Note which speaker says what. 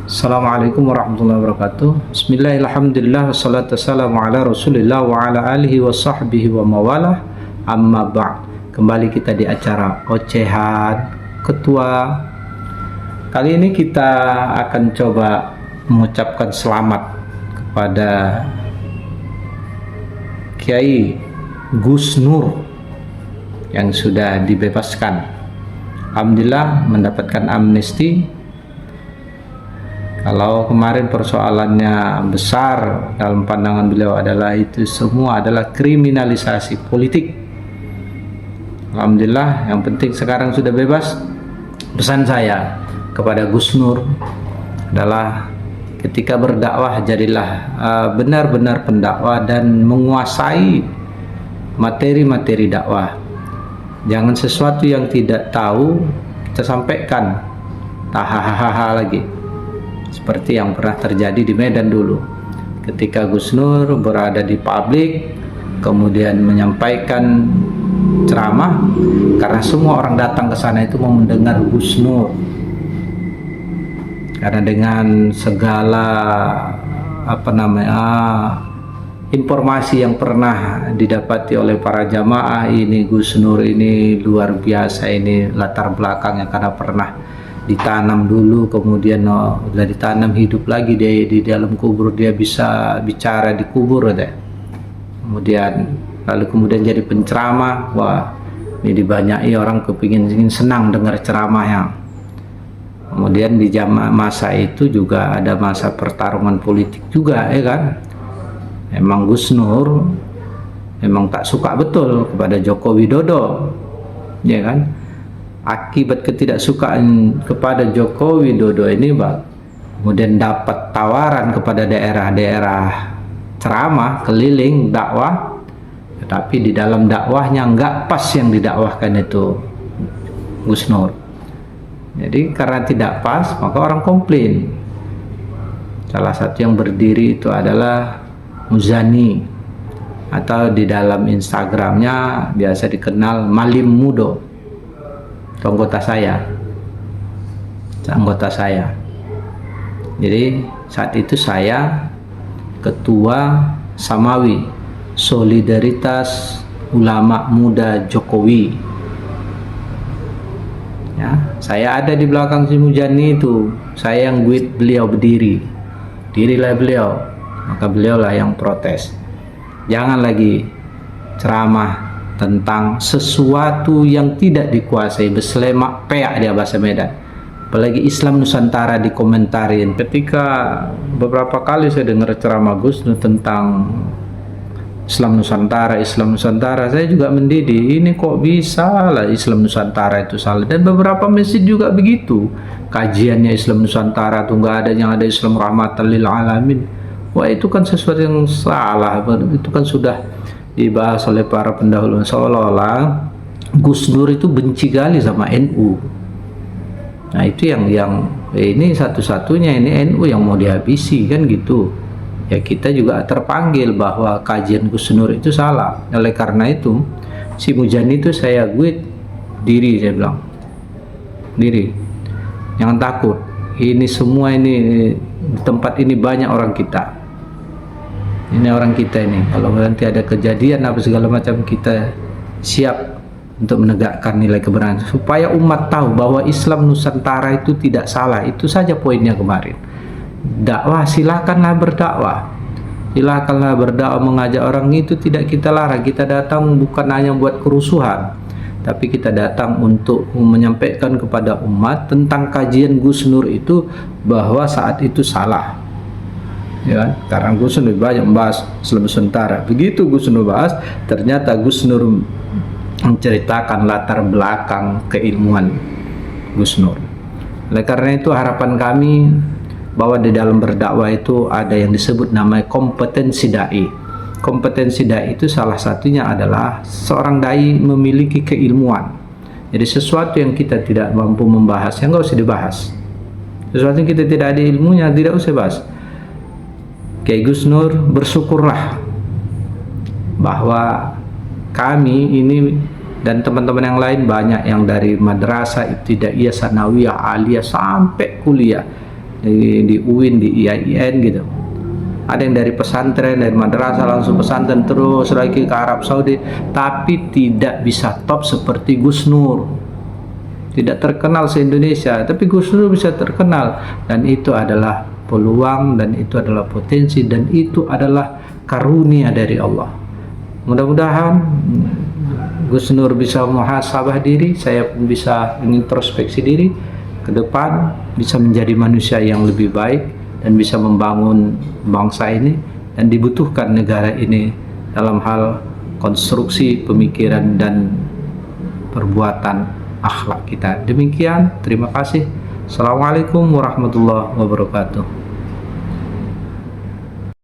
Speaker 1: Assalamualaikum warahmatullahi wabarakatuh. Bismillahirrahmanirrahim. Wassalatu wassalamu ala rasulillah wa ala alihi wa sahbihi wa mawalah. Amma ba'd. Kembali kita di acara Ocehan Ketua. Kali ini kita akan coba mengucapkan selamat kepada Kiai Gus Nur yang sudah dibebaskan. Alhamdulillah mendapatkan amnesti. Kalau kemarin persoalannya besar dalam pandangan beliau adalah itu semua adalah kriminalisasi politik. Alhamdulillah, yang penting sekarang sudah bebas. Pesan saya kepada Gus Nur adalah ketika berdakwah jadilah benar-benar pendakwah dan menguasai materi-materi dakwah. Jangan sesuatu yang tidak tahu kita sampaikan hahaha lagi. Seperti yang pernah terjadi di Medan dulu, ketika Gus Nur berada di publik kemudian menyampaikan ceramah, karena semua orang datang ke sana itu mau mendengar Gus Nur, karena dengan segala informasi yang pernah didapati oleh para jamaah, ini Gus Nur ini luar biasa, ini latar belakangnya karena pernah ditanam dulu, kemudian udah ditanam hidup lagi di dalam kubur, dia bisa bicara di kubur deh. Kemudian jadi penceramah. Wah, ini dibanyai orang ingin senang dengar ceramahnya. Kemudian di masa itu juga ada masa pertarungan politik juga, ya kan. Emang Gus Nur memang tak suka betul kepada Joko Widodo, ya kan. Akibat ketidaksukaan kepada Joko Widodo ini, kemudian dapat tawaran kepada daerah-daerah ceramah keliling dakwah, tetapi di dalam dakwahnya nggak pas yang didakwahkan itu Gus Nur. Jadi karena tidak pas, maka orang komplain. Salah satu yang berdiri itu adalah Muzani, atau di dalam Instagramnya biasa dikenal Malim Mudo. Anggota saya. Jadi saat itu saya ketua Samawi, Solidaritas Ulama Muda Jokowi. Ya, saya ada di belakang si Mujani itu. Saya yang guide beliau berdiri. Dirilah beliau, maka beliaulah yang protes. Jangan lagi ceramah tentang sesuatu yang tidak dikuasai, beslemak peak dia bahasa Medan, apalagi Islam Nusantara dikomentarin. Ketika beberapa kali saya dengar ceramah Gus Nur tentang Islam Nusantara, saya juga mendidih, ini kok bisa lah Islam Nusantara itu salah. Dan beberapa masjid juga begitu, kajiannya Islam Nusantara tuh nggak ada, yang ada Islam rahmatan lil alamin. Wah, itu kan sesuatu yang salah, itu kan sudah dibahas oleh para pendahulu. Seolah-olah Gus Dur itu benci kali sama NU. Nah, itu yang ini satu-satunya ini NU yang mau dihabisi kan gitu. Ya, kita juga terpanggil bahwa kajian Gus Nur itu salah. Oleh karena itu si Mujani itu saya diri, saya bilang diri, jangan takut, ini semua ini di tempat ini banyak orang kita. Ini orang kita ini, kalau nanti ada kejadian apa segala macam, kita siap untuk menegakkan nilai kebenaran supaya umat tahu bahwa Islam Nusantara itu tidak salah. Itu saja poinnya kemarin. Dakwah, silakanlah berdakwah, mengajak orang, itu tidak kita larang. Kita datang bukan hanya buat kerusuhan, tapi kita datang untuk menyampaikan kepada umat tentang kajian Gus Nur itu, bahwa saat itu salah. Ya kan? Karena Gus Nur banyak membahas Islam Nusantara. Begitu Gus Nur bahas, ternyata Gus Nur menceritakan latar belakang keilmuan Gus Nur. Oleh karena itu harapan kami bahwa di dalam berdakwah itu ada yang disebut namanya kompetensi dai. Kompetensi dai itu salah satunya adalah seorang dai memiliki keilmuan. Jadi sesuatu yang kita tidak mampu membahasnya nggak usah dibahas. Sesuatu yang kita tidak ada ilmunya tidak usah bahas. Kiai Gus Nur, bersyukurlah bahwa kami ini dan teman-teman yang lain banyak yang dari madrasah ibtidaiyah, sanawiyah, aliyah sampai kuliah di UIN, di IAIN gitu. Ada yang dari pesantren, dari madrasah langsung pesantren terus lagi ke Arab Saudi, tapi tidak bisa top seperti Gus Nur. Tidak terkenal se-Indonesia, tapi Gus Nur bisa terkenal, dan itu adalah peluang, dan itu adalah potensi, dan itu adalah karunia dari Allah. Mudah-mudahan Gus Nur bisa muhasabah diri, saya pun bisa introspeksi diri ke depan, bisa menjadi manusia yang lebih baik dan bisa membangun bangsa ini, dan dibutuhkan negara ini dalam hal konstruksi pemikiran dan perbuatan akhlak kita. Demikian, terima kasih. Assalamualaikum warahmatullahi wabarakatuh.